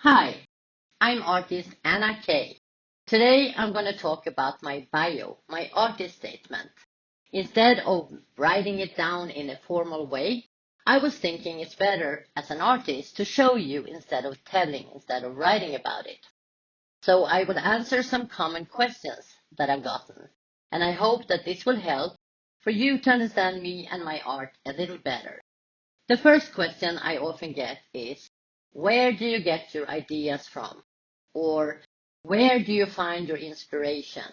Hi, I'm artist Anna Kay. Today I'm going to talk about my bio, my artist statement. Instead of writing it down in a formal way, I was thinking it's better as an artist to show you instead of telling, instead of writing about it. So I will answer some common questions that I've gotten, and I hope that this will help for you to understand me and my art a little better. The first question I often get is, where do you get your ideas from? Or where do you find your inspiration?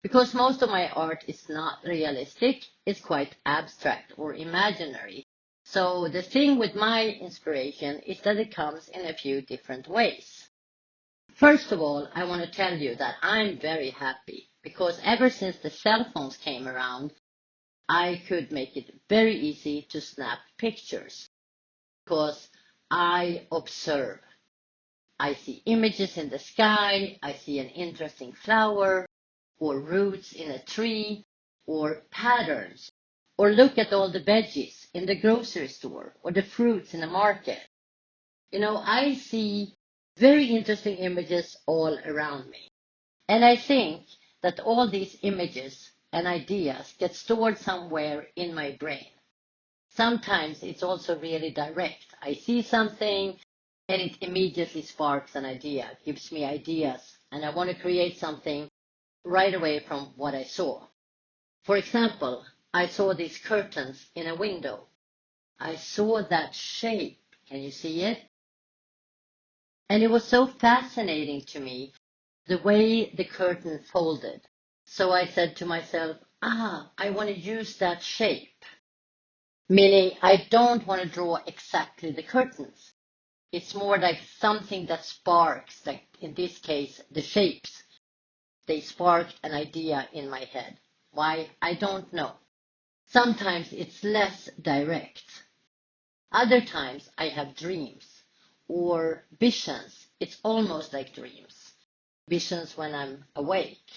Because most of my art is not realistic, it's quite abstract or imaginary. So the thing with my inspiration is that it comes in a few different ways. First of all, I want to tell you that I'm very happy because ever since the cell phones came around, I could make it very easy to snap pictures because I observe. I see images in the sky, I see an interesting flower, or roots in a tree, or patterns, or look at all the veggies in the grocery store, or the fruits in the market. I see very interesting images all around me. And I think that all these images and ideas get stored somewhere in my brain. Sometimes it's also really direct. I see something and it immediately sparks an idea, gives me ideas, and I want to create something right away from what I saw. For example, I saw these curtains in a window. I saw that shape. Can you see it? And it was so fascinating to me, the way the curtain folded. So I said to myself, I want to use that shape. Meaning I don't want to draw exactly the curtains. It's more like something that sparks, like in this case, the shapes. They sparked an idea in my head. Why? I don't know. Sometimes it's less direct. Other times I have dreams or visions. It's almost like dreams. Visions when I'm awake.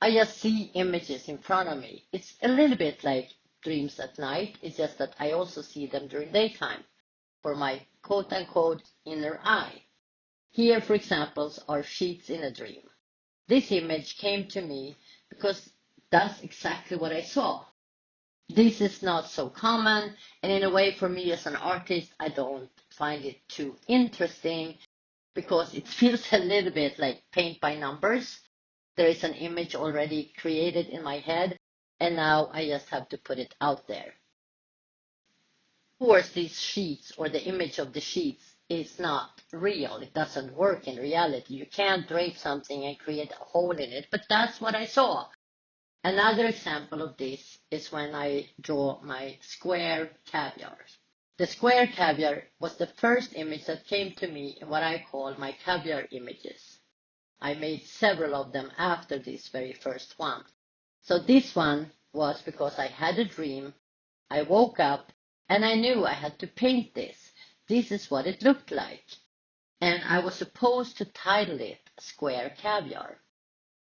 I just see images in front of me. It's a little bit like dreams at night. It's just that I also see them during daytime for my quote-unquote inner eye. Here, for example, are sheets in a dream. This image came to me because that's exactly what I saw. This is not so common, and in a way for me as an artist, I don't find it too interesting because it feels a little bit like paint by numbers. There is an image already created in my head, and now I just have to put it out there. Of course, these sheets or the image of the sheets is not real. It doesn't work in reality. You can't drape something and create a hole in it, but that's what I saw. Another example of this is when I draw my square caviar. The square caviar was the first image that came to me in what I call my caviar images. I made several of them after this very first one. So this one was because I had a dream. I woke up and I knew I had to paint this. This is what it looked like. And I was supposed to title it Square Caviar.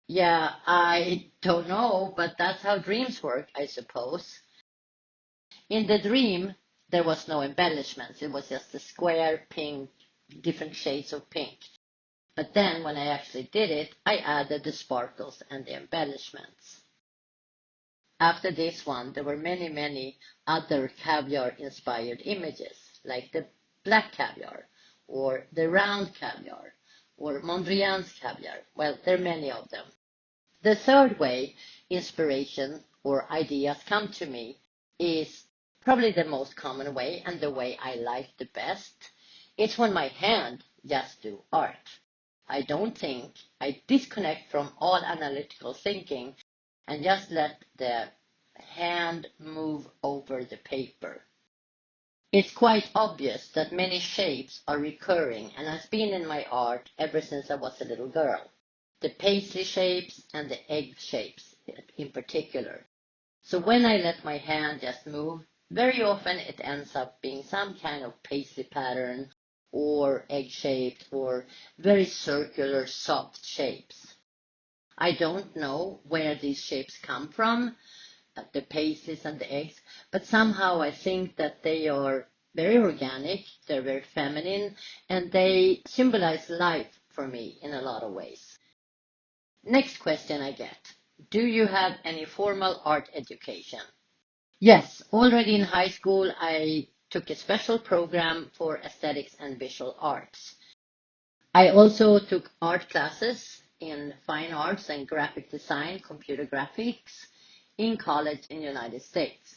Yeah, I don't know, but that's how dreams work, I suppose. In the dream, there was no embellishments. It was just a square pink, different shades of pink. But then when I actually did it, I added the sparkles and the embellishments. After this one, there were many, many other caviar-inspired images, like the black caviar, or the round caviar, or Mondrian's caviar. Well, there are many of them. The third way inspiration or ideas come to me is probably the most common way and the way I like the best. It's when my hand just do art. I don't think. I disconnect from all analytical thinking and just let the hand move over the paper. It's quite obvious that many shapes are recurring and has been in my art ever since I was a little girl. The paisley shapes and the egg shapes in particular. So when I let my hand just move, very often it ends up being some kind of paisley pattern or egg-shaped or very circular soft shapes. I don't know where these shapes come from, the paisleys and the eggs, but somehow I think that they are very organic, they're very feminine, and they symbolize life for me in a lot of ways. Next question I get. Do you have any formal art education? Yes, already in high school I took a special program for aesthetics and visual arts. I also took art classes in fine arts and graphic design, computer graphics, in college in the United States.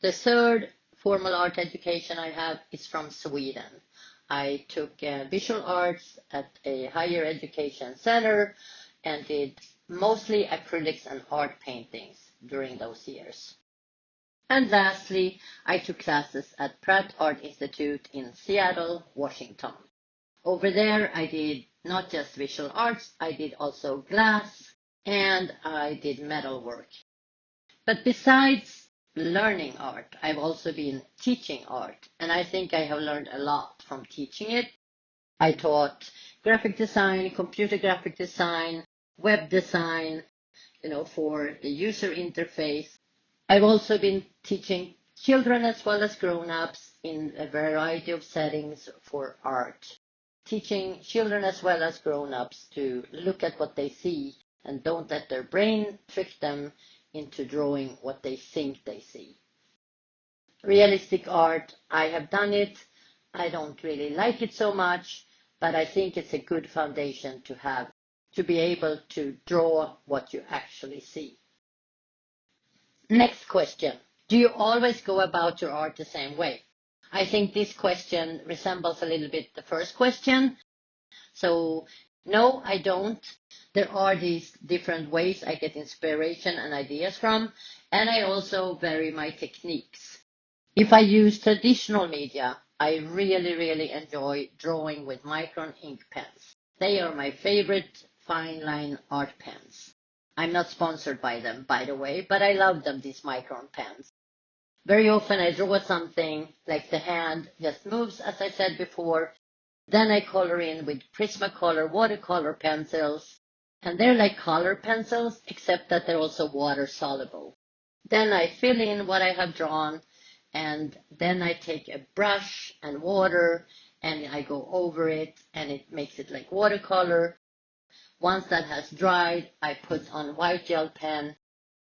The third formal art education I have is from Sweden. I took visual arts at a higher education center and did mostly acrylics and art paintings during those years. And lastly, I took classes at Pratt Art Institute in Seattle, Washington. Over there, I did not just visual arts, I did also glass, and I did metal work. But besides learning art, I've also been teaching art, and I think I have learned a lot from teaching it. I taught graphic design, computer graphic design, web design, for the user interface. I've also been teaching children as well as grown-ups in a variety of settings for art. Teaching children as well as grown-ups to look at what they see and don't let their brain trick them into drawing what they think they see. Realistic art, I have done it. I don't really like it so much, but I think it's a good foundation to have, to be able to draw what you actually see. Next question. Do you always go about your art the same way? I think this question resembles a little bit the first question. So no, I don't. There are these different ways I get inspiration and ideas from, and I also vary my techniques. If I use traditional media, I really enjoy drawing with Micron ink pens. They are my favorite fine line art pens. I'm not sponsored by them, by the way, but I love them, these Micron pens. Very often I draw something, like the hand just moves, as I said before. Then I color in with Prismacolor watercolor pencils. And they're like color pencils, except that they're also water soluble. Then I fill in what I have drawn, and then I take a brush and water, and I go over it, and it makes it like watercolor. Once that has dried, I put on white gel pen,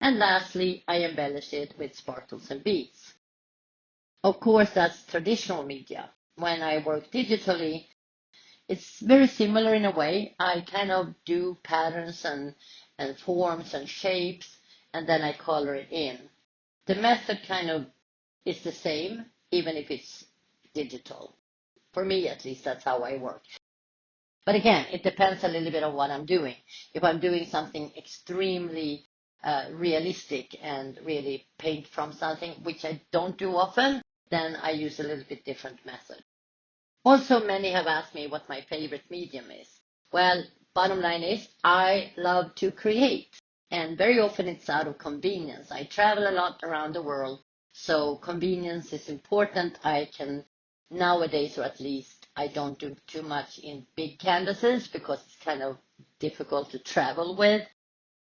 and lastly, I embellish it with sparkles and beads. Of course, that's traditional media. When I work digitally, it's very similar in a way. I kind of do patterns and forms and shapes, and then I color it in. The method kind of is the same, even if it's digital. For me, at least, that's how I work. But again, it depends a little bit on what I'm doing. If I'm doing something extremely realistic and really paint from something, which I don't do often, then I use a little bit different method. Also, many have asked me what my favorite medium is. Well, bottom line is I love to create, and very often it's out of convenience. I travel a lot around the world, so convenience is important. I can nowadays, or at least I don't do too much in big canvases because it's kind of difficult to travel with.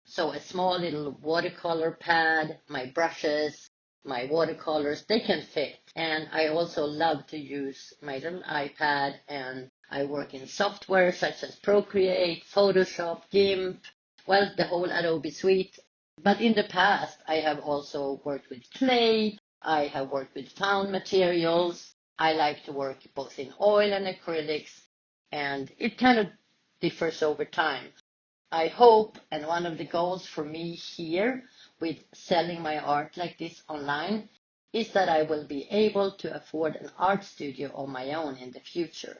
So a small little watercolor pad, my brushes, my watercolors, they can fit. And I also love to use my little iPad, and I work in software such as Procreate, Photoshop, GIMP, well, the whole Adobe suite. But in the past, I have also worked with clay. I have worked with found materials. I like to work both in oil and acrylics, and it kind of differs over time. I hope, and one of the goals for me here with selling my art like this online, is that I will be able to afford an art studio of my own in the future.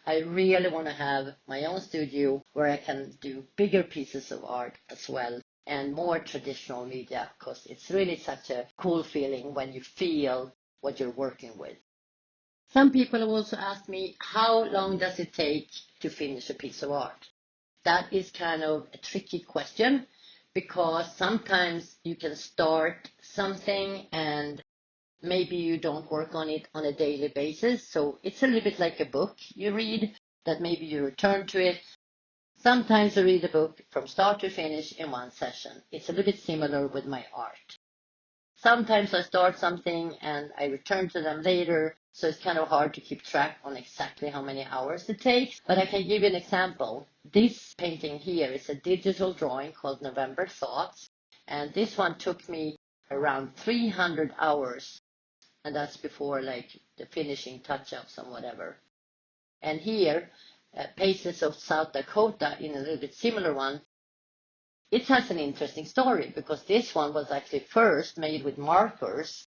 I really want to have my own studio where I can do bigger pieces of art as well, and more traditional media, because it's really such a cool feeling when you feel what you're working with. Some people have also asked me, how long does it take to finish a piece of art? That is kind of a tricky question, because sometimes you can start something and maybe you don't work on it on a daily basis. So it's a little bit like a book you read, that maybe you return to it. Sometimes I read a book from start to finish in one session. It's a little bit similar with my art. sometimes I start something and I return to them later, so it's kind of hard to keep track on exactly how many hours it takes. But I can give you an example. This painting here is a digital drawing called November Thoughts, and this one took me around 300 hours, and that's before like the finishing touch-ups and whatever. And here, Paces of South Dakota, in a little bit similar one, it has an interesting story because this one was actually first made with markers.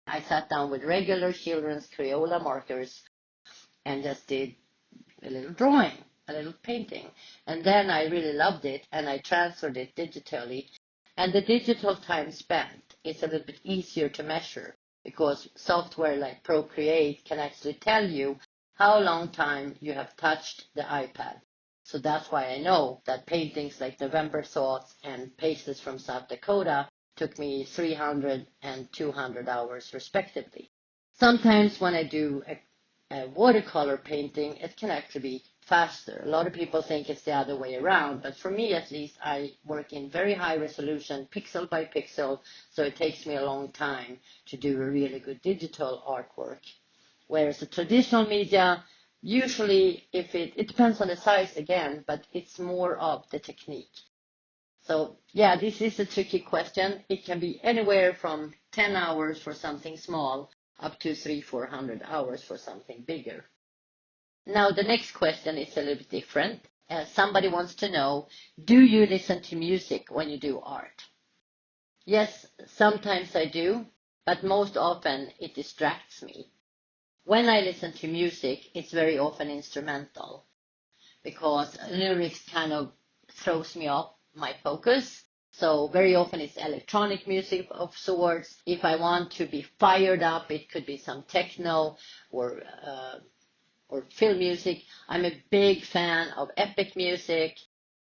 I sat down with regular children's Crayola markers and just did a little drawing, a little painting. And then I really loved it and I transferred it digitally. And the digital time spent is a little bit easier to measure because software like Procreate can actually tell you how long time you have touched the iPad. So that's why I know that paintings like November Thoughts and Paces from South Dakota took me 300 and 200 hours respectively. Sometimes when I do a watercolor painting, it can actually be faster. A lot of people think it's the other way around, but for me at least, I work in very high resolution, pixel by pixel, so it takes me a long time to do a really good digital artwork. Whereas the traditional media, usually if it depends on the size again, but it's more of the technique. So yeah, this is a tricky question. It can be anywhere from 10 hours for something small up to 300-400 hours for something bigger. Now the next question is a little bit different. Somebody wants to know, do you listen to music when you do art? Yes, sometimes I do, but most often it distracts me. When I listen to music, it's very often instrumental because lyrics kind of throws me off my focus. So very often it's electronic music of sorts. If I want to be fired up, it could be some techno or film music. I'm a big fan of epic music.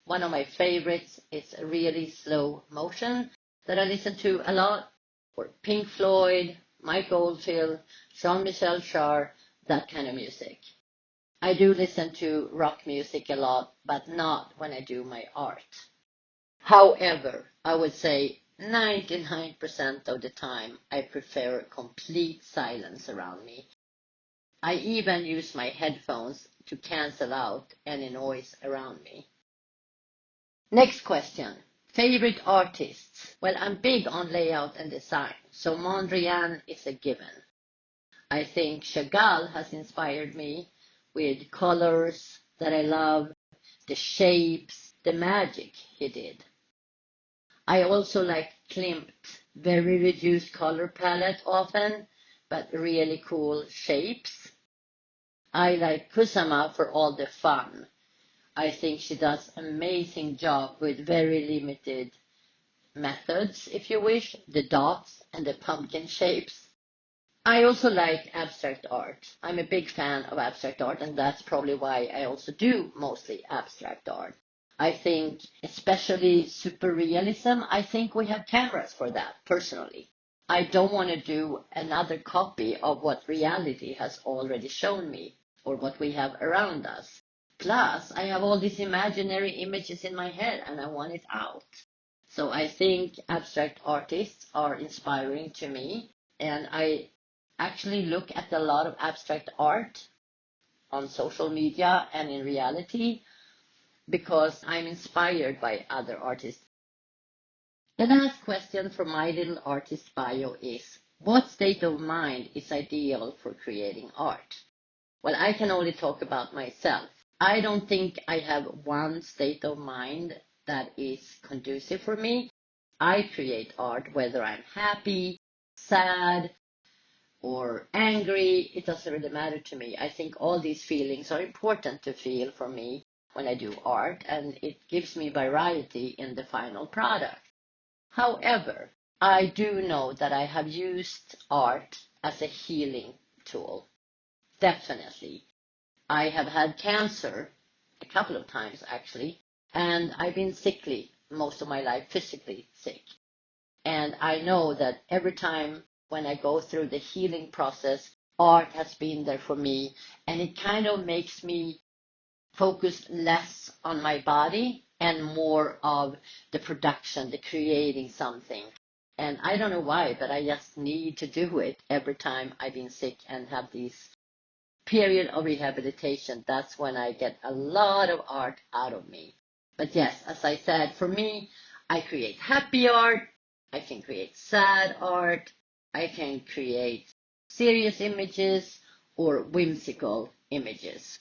One of my favorites is really slow motion that I listen to a lot. Or Pink Floyd, Mike Oldfield, Jean-Michel Jarre, that kind of music. I do listen to rock music a lot, but not when I do my art. However, I would say 99% of the time I prefer complete silence around me. I even use my headphones to cancel out any noise around me. Next question. Favorite artists? Well, I'm big on layout and design, so Mondrian is a given. I think Chagall has inspired me with colors that I love, the shapes, the magic he did. I also like Klimt, very reduced color palette often, but really cool shapes. I like Kusama for all the fun. I think she does an amazing job with very limited methods, if you wish, the dots and the pumpkin shapes. I also like abstract art. I'm a big fan of abstract art, and that's probably why I also do mostly abstract art. I think, especially super realism, I think we have cameras for that, personally. I don't want to do another copy of what reality has already shown me, or what we have around us. Plus, I have all these imaginary images in my head, and I want it out. So I think abstract artists are inspiring to me, and I actually look at a lot of abstract art on social media and in reality because I'm inspired by other artists. The last question from my little artist bio is, what state of mind is ideal for creating art? Well, I can only talk about myself. I don't think I have one state of mind that is conducive for me. I create art whether I'm happy, sad, or angry. It doesn't really matter to me. I think all these feelings are important to feel for me when I do art, and it gives me variety in the final product. However, I do know that I have used art as a healing tool. Definitely. I have had cancer a couple of times actually, and I've been sickly most of my life, physically sick. And I know that every time when I go through the healing process, art has been there for me, and it kind of makes me focus less on my body and more of the production, the creating something. And I don't know why, but I just need to do it every time I've been sick and have these period of rehabilitation. That's when I get a lot of art out of me. But yes, as I said, for me, I create happy art, I can create sad art, I can create serious images or whimsical images.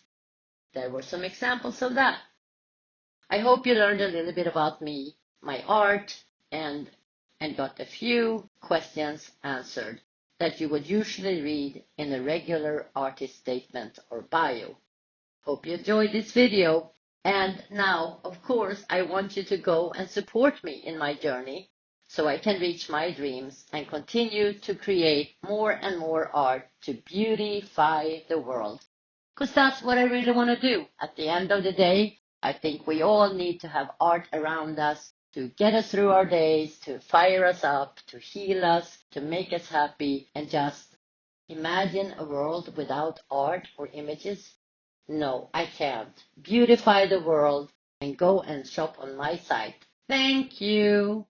There were some examples of that. I hope you learned a little bit about me, my art, and got a few questions answered that you would usually read in a regular artist statement or bio. Hope you enjoyed this video. And now, of course, I want you to go and support me in my journey so I can reach my dreams and continue to create more and more art to beautify the world. Because that's what I really want to do. At the end of the day, I think we all need to have art around us to get us through our days, to fire us up, to heal us, to make us happy, and just imagine a world without art or images. No, I can't. Beautify the world and go and shop on my site. Thank you.